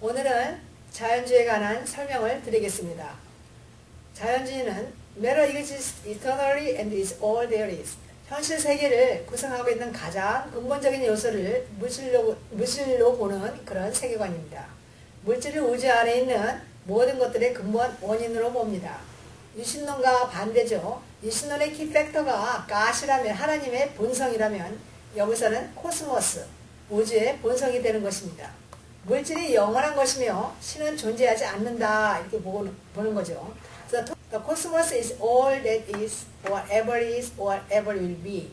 오늘은 자연주의에 관한 설명을 드리겠습니다. 자연주의는 Matter exists eternally and is all there is. 현실 세계를 구성하고 있는 가장 근본적인 요소를 물질로 보는 그런 세계관입니다. 물질을 우주 안에 있는 모든 것들의 근본 원인으로 봅니다. 유신론과 반대죠. 유신론의 키팩터가 가시라면 하나님의 본성이라면 여기서는 코스모스, 우주의 본성이 되는 것입니다. 물질이 영원한 것이며 신은 존재하지 않는다 이렇게 보는 거죠. So the cosmos is all that is, or ever is, or ever will be.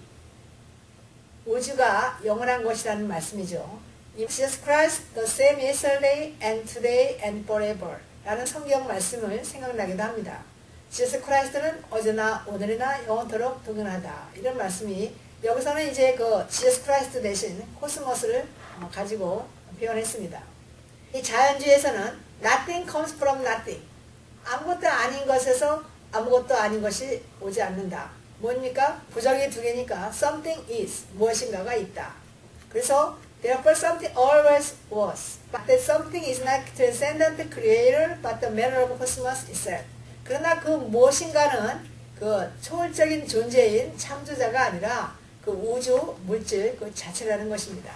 우주가 영원한 것이라는 말씀이죠. Jesus Christ the same yesterday and today and forever 라는 성경 말씀을 생각나기도 합니다. Jesus Christ는 어제나 오늘이나 영원토록 동일하다 이런 말씀이 여기서는 이제 그 Jesus Christ 대신 코스모스를 가지고 표현했습니다. 이 자연주의에서는 nothing comes from nothing. 아무것도 아닌 것에서 아무것도 아닌 것이 오지 않는다. 뭡니까? 부정이 두 개니까 something is, 무엇인가가 있다. 그래서 therefore something always was. But that something is not transcendent creator but the matter of cosmos itself. 그러나 그 무엇인가는 그 초월적인 존재인 창조자가 아니라 그 우주, 물질 그 자체라는 것입니다.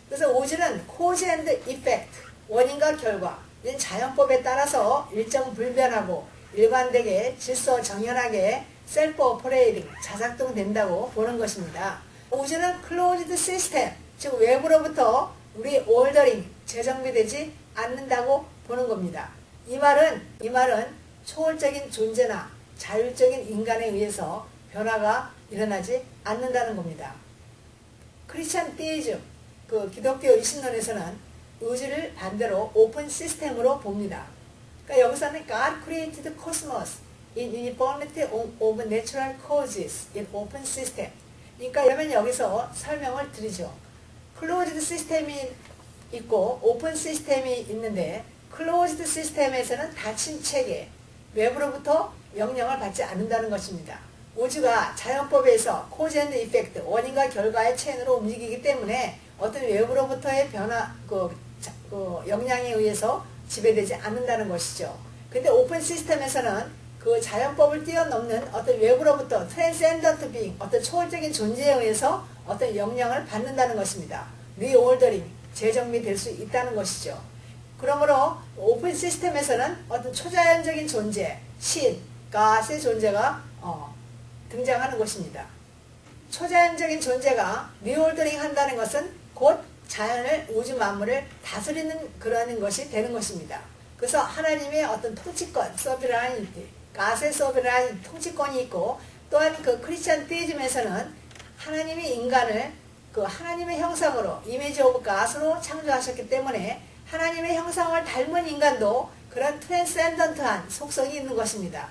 그래서 우주는 cause and effect, 원인과 결과, 자연법에 따라서 일정불변하고 일관되게 질서 정연하게 self-operating, 자작동된다고 보는 것입니다. 우주는 closed system, 즉 외부로부터 우리 ordering, 재정비되지 않는다고 보는 겁니다. 이 말은 초월적인 존재나 자율적인 인간에 의해서 변화가 일어나지 않는다는 겁니다. 크리스천 디이즘, 그 기독교 유신론에서는 우주를 반대로 오픈 시스템으로 봅니다. 그러니까 여기서는 God created cosmos in uniformity of natural causes in open system. 그러니까 그러면 여기서 설명을 드리죠. 클로즈드 시스템이 있고 오픈 시스템이 있는데 클로즈드 시스템에서는 닫힌 체계, 외부로부터 영향을 받지 않는다는 것입니다. 우주가 자연법에서 cause and effect, 원인과 결과의 체인으로 움직이기 때문에 어떤 외부로부터의 변화, 영향에 의해서 지배되지 않는다는 것이죠. 근데 오픈 시스템에서는 그 자연법을 뛰어넘는 어떤 외부로부터 transcendent being, 어떤 초월적인 존재에 의해서 어떤 영향을 받는다는 것입니다. reordering, 재정비될 수 있다는 것이죠. 그러므로 오픈 시스템에서는 어떤 초자연적인 존재, 신, God의 존재가 등장하는 것입니다. 초자연적인 존재가 리올더링 한다는 것은 곧 자연을, 우주 만물을 다스리는 그런 것이 되는 것입니다. 그래서 하나님의 어떤 통치권, sovereignty, God의 sovereignty, 통치권이 있고 또한 그 크리스천 디이즘에서는 하나님이 인간을 그 하나님의 형상으로 이미지 오브 God으로 창조하셨기 때문에 하나님의 형상을 닮은 인간도 그런 트랜센던트한 속성이 있는 것입니다.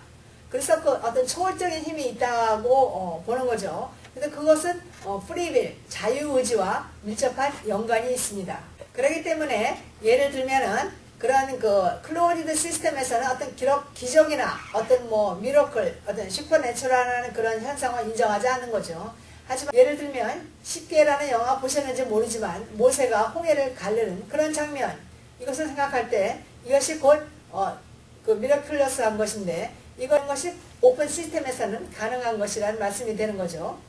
그래서 그 어떤 초월적인 힘이 있다고 보는 거죠. 그래서 그것은 프리윌, 자유의지와 밀접한 연관이 있습니다. 그렇기 때문에 예를 들면은 그런 그 클로리드 시스템에서는 어떤 기적이나 어떤 미러클, 어떤 슈퍼내추럴한 그런 현상을 인정하지 않는 거죠. 하지만 예를 들면 10개라는 영화 보셨는지 모르지만 모세가 홍해를 가르는 그런 장면, 이것을 생각할 때 이것이 곧 그 미러클러스한 것인데 이것이 오픈 시스템에서는 가능한 것이라는 말씀이 되는 거죠.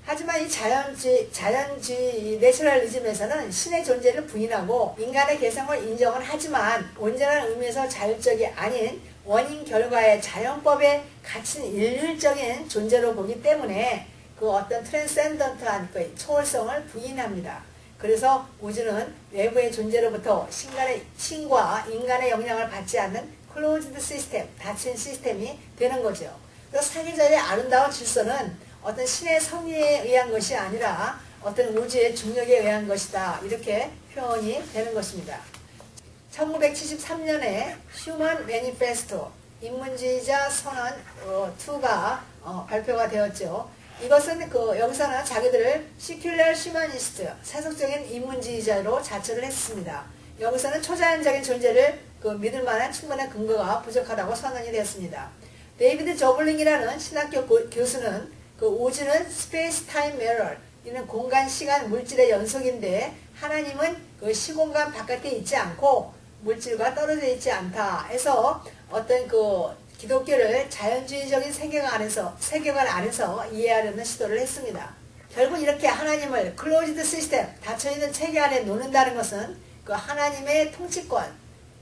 하지만 이 자연주의 내추럴리즘에서는 신의 존재를 부인하고 인간의 개성을 인정을 하지만 온전한 의미에서 자율적이 아닌 원인 결과의 자연법에 갇힌 일률적인 존재로 보기 때문에 그 어떤 트랜센던트한 그 초월성을 부인합니다. 그래서 우주는 외부의 존재로부터 신과 인간의 영향을 받지 않는 클로즈드 시스템, 닫힌 시스템이 되는 거죠. 그래서 사계절의 아름다운 질서는 어떤 신의 섭리에 의한 것이 아니라 어떤 우주의 중력에 의한 것이다. 이렇게 표현이 되는 것입니다. 1973년에 휴먼 매니페스토, 인문주의자 선언 2가 발표가 되었죠. 이것은 여기서는 자기들을 시큘러 휴머니스트, 세속적인 인문주의자로 자처를 했습니다. 여기서는 초자연적인 존재를 믿을 만한 충분한 근거가 부족하다고 선언이 되었습니다. 데이비드 저블링이라는 신학교 교수는 우주는 스페이스 타임 메러, 이는 공간, 시간, 물질의 연속인데 하나님은 그 시공간 바깥에 있지 않고 물질과 떨어져 있지 않다 해서 어떤 그 기독교를 자연주의적인 세계관 안에서 이해하려는 시도를 했습니다. 결국 이렇게 하나님을 클로즈드 시스템, 닫혀있는 체계 안에 놓는다는 것은 그 하나님의 통치권,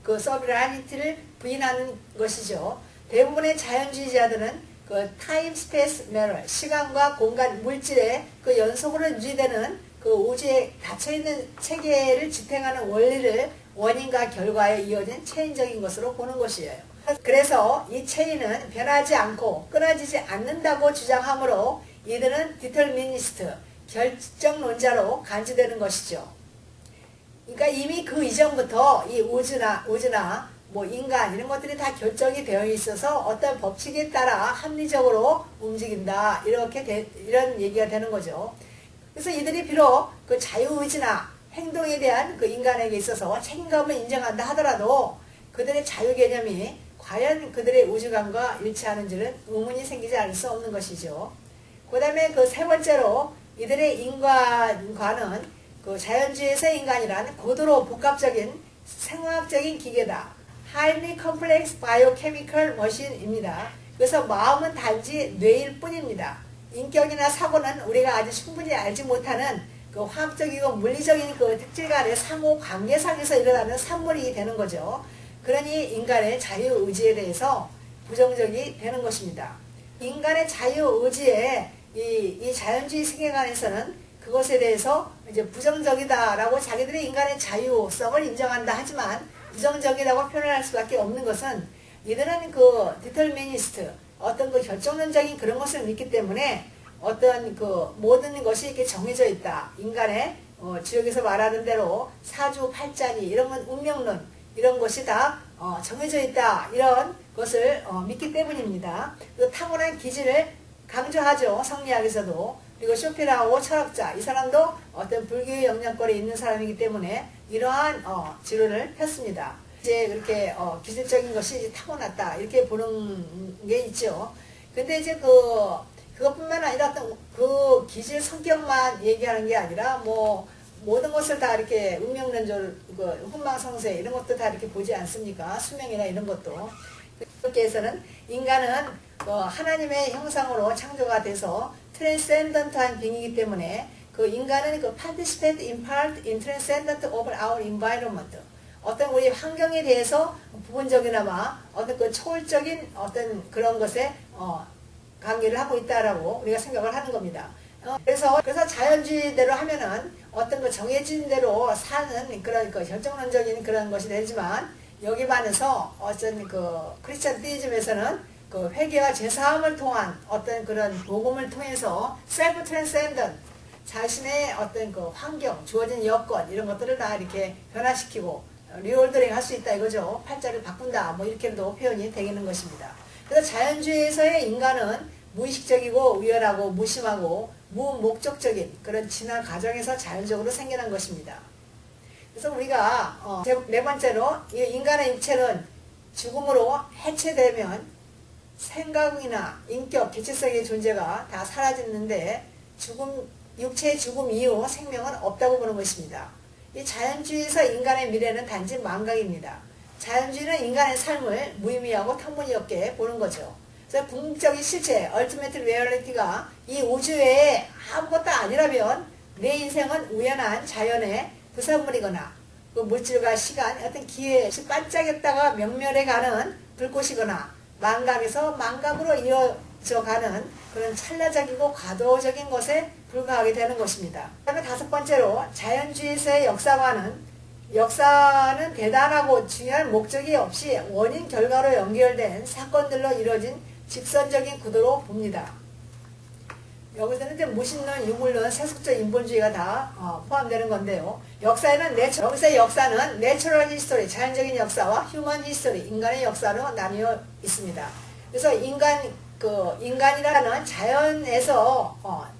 그 서브라니티를 부인하는 것이죠. 대부분의 자연주의자들은 그 타임, 스페이스, 매너, 시간과 공간, 물질의 그 연속으로 유지되는 그 우주에 닫혀있는 체계를 지탱하는 원리를 원인과 결과에 이어진 체인적인 것으로 보는 것이에요. 그래서 이 체인은 변하지 않고 끊어지지 않는다고 주장하므로 이들은 디터미니스트, 결정론자로 간주되는 것이죠. 그러니까 이미 그 이전부터 이 우주나 뭐 인간 이런 것들이 다 결정이 되어 있어서 어떤 법칙에 따라 합리적으로 움직인다 이런 얘기가 되는 거죠. 그래서 이들이 비록 그 자유의지나 행동에 대한 그 인간에게 있어서 책임감을 인정한다 하더라도 그들의 자유 개념이 과연 그들의 우주관과 일치하는지는 의문이 생기지 않을 수 없는 것이죠. 그 다음에 그 세 번째로 이들의 인간과는 그 자연주의에서의 인간이란 고도로 복합적인 생화학적인 기계다. Highly complex biochemical machine입니다. 그래서 마음은 단지 뇌일 뿐입니다. 인격이나 사고는 우리가 아주 충분히 알지 못하는 그 화학적이고 물리적인 그 특질 간의 상호 관계상에서 일어나는 산물이 되는 거죠. 그러니 인간의 자유의지에 대해서 부정적이 되는 것입니다. 인간의 자유의지에 이 자연주의 세계관에서는 그것에 대해서 이제 부정적이다라고 자기들이 인간의 자유성을 인정한다 하지만 부정적이라고 표현할 수밖에 없는 것은 이들은 그 디터미니스트 어떤 그 결정론적인 그런 것을 믿기 때문에 어떤 그 모든 것이 이렇게 정해져 있다. 인간의 지역에서 말하는 대로 사주팔자리 이런 건 운명론 이런 것이 다 정해져 있다. 이런 것을 믿기 때문입니다. 그 타고난 기질을 강조하죠. 성리학에서도. 그리고 쇼펜하우어 철학자 이 사람도 어떤 불교의 영향권에 있는 사람이기 때문에 이러한 지론을 폈습니다. 이제 그렇게 기질적인 것이 이제 타고났다 이렇게 보는 게 있죠. 근데 이제 그것뿐만 아니라 어떤 그 기질 성격만 얘기하는 게 아니라 뭐 모든 것을 다 이렇게 운명론적으로 그 훈망성쇠 이런 것도 다 이렇게 보지 않습니까? 수명이나 이런 것도. 그렇게 해서는 인간은 하나님의 형상으로 창조가 돼서 트랜센던트한 빙이기 때문에 그 인간은 그 participate in part in transcendent of our environment 어떤 우리 환경에 대해서 부분적이나마 어떤 그 초월적인 어떤 그런 것에 관계를 하고 있다라고 우리가 생각을 하는 겁니다. 그래서 자연주의대로 하면은 어떤 그 정해진 대로 사는 그런 그 결정론적인 그런 것이 되지만 여기 반해서 어떤 그 크리스천 디즘에서는 그 회개와 제사함을 통한 어떤 그런 복음을 통해서 셀프 트랜센던트 자신의 어떤 그 환경, 주어진 여건 이런 것들을 다 이렇게 변화시키고 리올더링 할 수 있다 이거죠. 팔자를 바꾼다 뭐 이렇게도 표현이 되는 것입니다. 그래서 자연주의에서의 인간은 무의식적이고 우연하고 무심하고 무목적적인 그런 진화 과정에서 자연적으로 생겨난 것입니다. 그래서 우리가 네 번째로 이 인간의 육체는 죽음으로 해체되면 생각이나 인격, 개체성의 존재가 다 사라지는데 육체의 죽음 이후 생명은 없다고 보는 것입니다. 이 자연주의에서 인간의 미래는 단지 망각입니다. 자연주의는 인간의 삶을 무의미하고 터무니없게 보는 거죠. 그래서 궁극적인 실체, ultimate reality가 이 우주 외에 아무것도 아니라면 내 인생은 우연한 자연의 부산물이거나 그 물질과 시간, 어떤 기회에 반짝였다가 명멸해가는 불꽃이거나 망각에서 망각으로 이어져가는 그런 찰나적이고 과도적인 것에 불과하게 되는 것입니다. 그 다음에 다섯 번째로 자연주의에서의 역사는 대단하고 중요한 목적이 없이 원인 결과로 연결된 사건들로 이루어진 직선적인 구도로 봅니다. 여기서는 이제 무신론, 유물론, 세속적 인본주의가 다 포함되는 건데요. 여기서의 역사는 내추럴 히스토리, 자연적인 역사와 휴먼 히스토리, 인간의 역사로 나뉘어 있습니다. 그래서 인간이라는 자연에서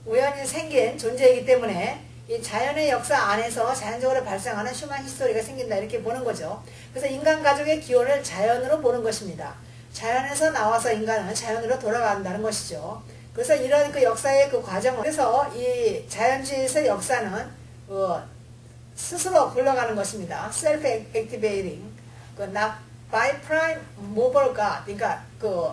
우연히 생긴 존재이기 때문에 이 자연의 역사 안에서 자연적으로 발생하는 휴먼 히스토리가 생긴다 이렇게 보는 거죠. 그래서 인간 가족의 기원을 자연으로 보는 것입니다. 자연에서 나와서 인간은 자연으로 돌아간다는 것이죠. 그래서 이런 그 역사의 그 과정을 그래서 이 자연주의에서 역사는 스스로 흘러가는 것입니다. self-activating. not by prime mover가, 그러니까 그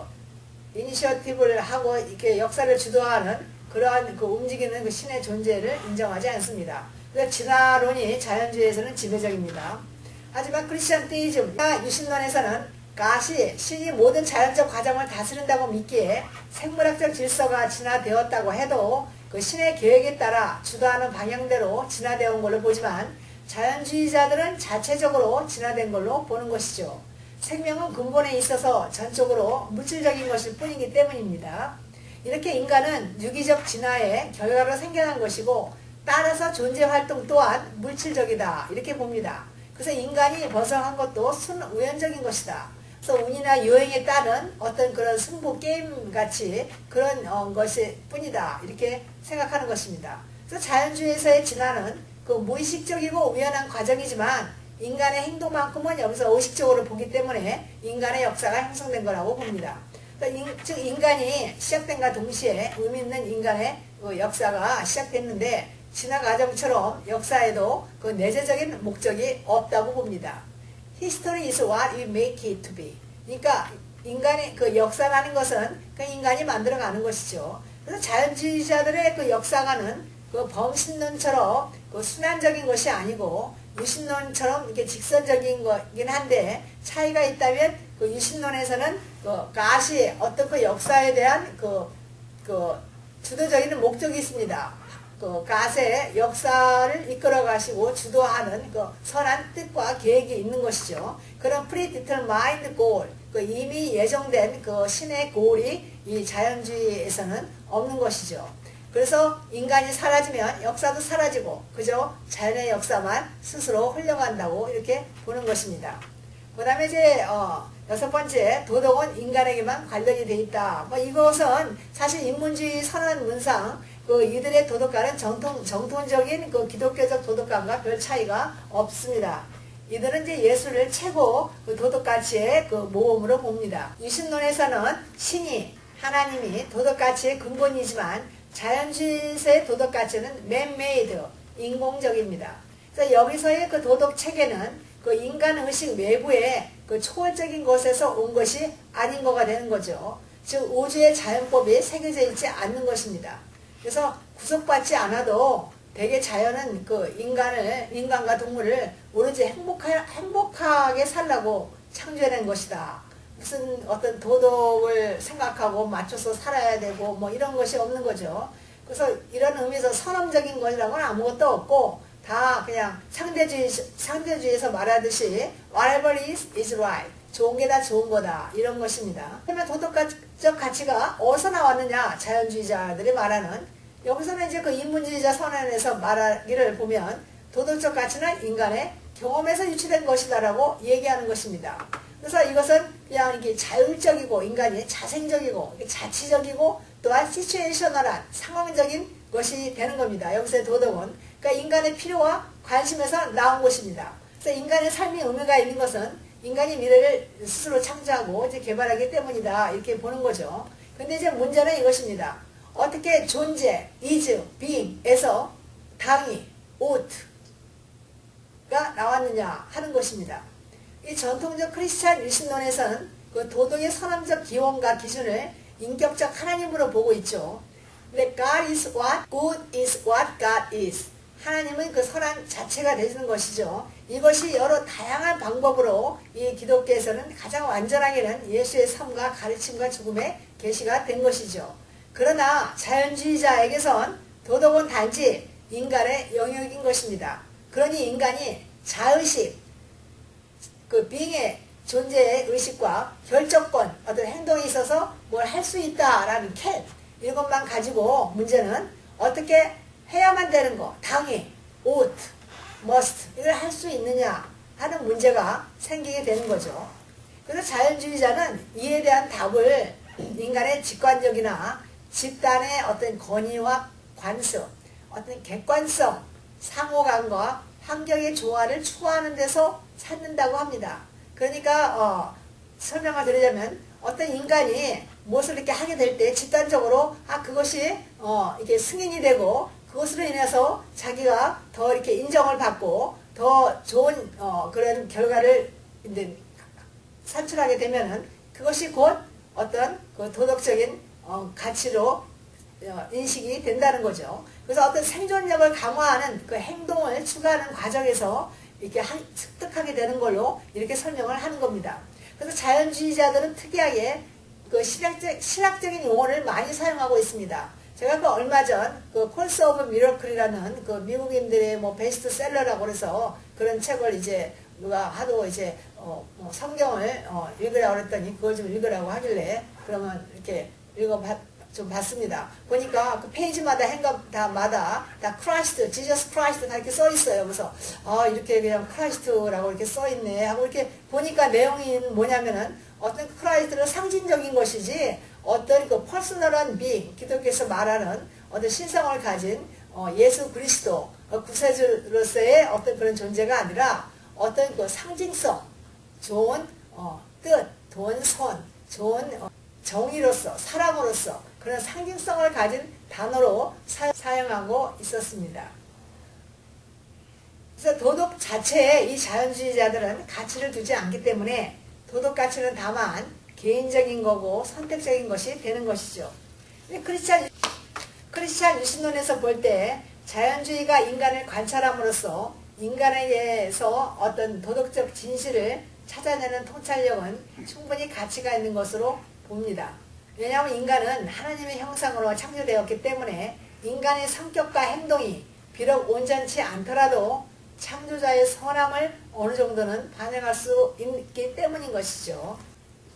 이니셔티브를 하고 이렇게 역사를 주도하는 그러한 그 움직이는 그 신의 존재를 인정하지 않습니다. 그래서 진화론이 자연주의에서는 지배적입니다. 하지만 크리스천 테이즘과 유신론에서는 가시, 신이 모든 자연적 과정을 다스린다고 믿기에 생물학적 질서가 진화되었다고 해도 그 신의 계획에 따라 주도하는 방향대로 진화되어 온 걸로 보지만 자연주의자들은 자체적으로 진화된 걸로 보는 것이죠. 생명은 근본에 있어서 전적으로 물질적인 것일 뿐이기 때문입니다. 이렇게 인간은 유기적 진화의 결과로 생겨난 것이고 따라서 존재활동 또한 물질적이다 이렇게 봅니다. 그래서 인간이 번성한 것도 순우연적인 것이다. 그래서 운이나 요행에 따른 어떤 그런 승부 게임같이 그런 것일 뿐이다 이렇게 생각하는 것입니다. 그래서 자연주의에서의 진화는 그 무의식적이고 우연한 과정이지만 인간의 행동만큼은 여기서 의식적으로 보기 때문에 인간의 역사가 형성된 거라고 봅니다. 즉 인간이 시작된과 동시에 의미 있는 인간의 그 역사가 시작됐는데 진화 과정처럼 역사에도 그 내재적인 목적이 없다고 봅니다. History is what we make it to be. 그러니까 인간의 그 역사라는 것은 그 인간이 만들어가는 것이죠. 그래서 자연주의자들의 그 역사가는 그 범신론처럼 그 순환적인 것이 아니고 유신론처럼 이렇게 직선적인 거긴 한데 차이가 있다면 그 유신론에서는 그 가시 어떤 그 역사에 대한 그 주도적인 목적이 있습니다. 그 가세의 역사를 이끌어 가시고 주도하는 그 선한 뜻과 계획이 있는 것이죠. 그런 predetermined goal, 그 이미 예정된 그 신의 goal이 이 자연주의에서는 없는 것이죠. 그래서 인간이 사라지면 역사도 사라지고 그저 자연의 역사만 스스로 흘러간다고 이렇게 보는 것입니다. 그 다음에 이제 여섯 번째, 도덕은 인간에게만 관련이 돼 있다. 이것은 사실 인문주의 선언문상 그 이들의 도덕관은 정통적인 그 기독교적 도덕관과 별 차이가 없습니다. 이들은 이제 예수를 최고 그 도덕가치의 그 모범으로 봅니다. 유신론에서는 신이 하나님이 도덕가치의 근본이지만 자연주의에서의 도덕가치는 man-made, 인공적입니다. 그래서 여기서의 그 도덕 체계는 그 인간의식 외부의 그 초월적인 것에서 온 것이 아닌 거가 되는 거죠. 즉 우주의 자연법이 새겨져 있지 않는 것입니다. 그래서 구속받지 않아도 대개 자연은 그 인간과 동물을 오로지 행복하게 살라고 창조해낸 것이다. 무슨 어떤 도덕을 생각하고 맞춰서 살아야 되고 뭐 이런 것이 없는 거죠. 그래서 이런 의미에서 선험적인 것이라고는 아무것도 없고 다 그냥 상대주의에서 말하듯이 whatever is right. 좋은 게 다 좋은 거다. 이런 것입니다. 그러면 도덕적 가치가 어디서 나왔느냐? 자연주의자들이 말하는 여기서는 이제 그 인문주의자 선언에서 말하기를 보면 도덕적 가치는 인간의 경험에서 유치된 것이다라고 얘기하는 것입니다. 그래서 이것은 그냥 이게 자율적이고 인간이 자생적이고 자치적이고 또한 시츄에이셔널한 상황적인 것이 되는 겁니다. 여기서의 도덕은 그러니까 인간의 필요와 관심에서 나온 것입니다. 그래서 인간의 삶이 의미가 있는 것은 인간이 미래를 스스로 창조하고 이제 개발하기 때문이다 이렇게 보는 거죠. 근데 이제 문제는 이것입니다. 어떻게 존재, is, being에서 당위, ought,가 나왔느냐 하는 것입니다. 이 전통적 크리스찬 유신론에서는 그 도덕의 선언적 기원과 기준을 인격적 하나님으로 보고 있죠. 근데 God is what? Good is what God is. 하나님은 그 선한 자체가 되시는 것이죠. 이것이 여러 다양한 방법으로 이 기독교에서는 가장 완전하게는 예수의 삶과 가르침과 죽음의 계시가 된 것이죠. 그러나 자연주의자에게선 도덕은 단지 인간의 영역인 것입니다. 그러니 인간이 자의식, 그 being의 존재의 의식과 결정권, 어떤 행동에 있어서 뭘 할 수 있다라는 can, 이것만 가지고 문제는 어떻게 해야만 되는 거, 당위, ought, must, 이걸 할 수 있느냐 하는 문제가 생기게 되는 거죠. 그래서 자연주의자는 이에 대한 답을 인간의 직관적이나 집단의 어떤 권위와 관습, 어떤 객관성, 상호감과 환경의 조화를 추구하는 데서 찾는다고 합니다. 그러니까 설명을 드리자면 어떤 인간이 무엇을 이렇게 하게 될 때 집단적으로 그것이 이게 승인이 되고 그것으로 인해서 자기가 더 이렇게 인정을 받고 더 좋은 그런 결과를 이제 산출하게 되면은 그것이 곧 어떤 그 도덕적인 가치로 인식이 된다는 거죠. 그래서 어떤 생존력을 강화하는 그 행동을 추구하는 과정에서 이렇게 습득하게 되는 걸로 이렇게 설명을 하는 겁니다. 그래서 자연주의자들은 특이하게 그 신학적인 용어를 많이 사용하고 있습니다. 제가 그 얼마 전 그 콜스 오브 미러클이라는 그 미국인들의 뭐 베스트셀러라고 그래서 그런 책을 이제 누가 하도 이제 성경을 읽으라고 그랬더니 그걸 좀 읽으라고 하길래 그러면 이렇게 좀 봤습니다. 보니까 그 페이지마다 행간마다 다 크라이스트, 지저스 크라이스트 다 이렇게 써 있어요. 그래서 이렇게 그냥 크라이스트라고 이렇게 써 있네 하고 이렇게 보니까 내용이 뭐냐면은 어떤 크라이스트는 상징적인 것이지 어떤 그 퍼스널한 비 기독교에서 말하는 어떤 신성을 가진 예수 그리스도 구세주로서의 어떤 그런 존재가 아니라 어떤 그 상징성, 좋은 뜻, 돈, 선, 좋은 정의로서 사랑으로서 그런 상징성을 가진 단어로 사용하고 있었습니다. 그래서 도덕 자체에 이 자연주의자들은 가치를 두지 않기 때문에 도덕 가치는 다만 개인적인 거고 선택적인 것이 되는 것이죠. 크리스찬 유신론에서 볼 때 자연주의가 인간을 관찰함으로써 인간에 대해서 어떤 도덕적 진실을 찾아내는 통찰력은 충분히 가치가 있는 것으로 봅니다. 왜냐하면 인간은 하나님의 형상으로 창조되었기 때문에 인간의 성격과 행동이 비록 온전치 않더라도 창조자의 선함을 어느 정도는 반영할 수 있기 때문인 것이죠.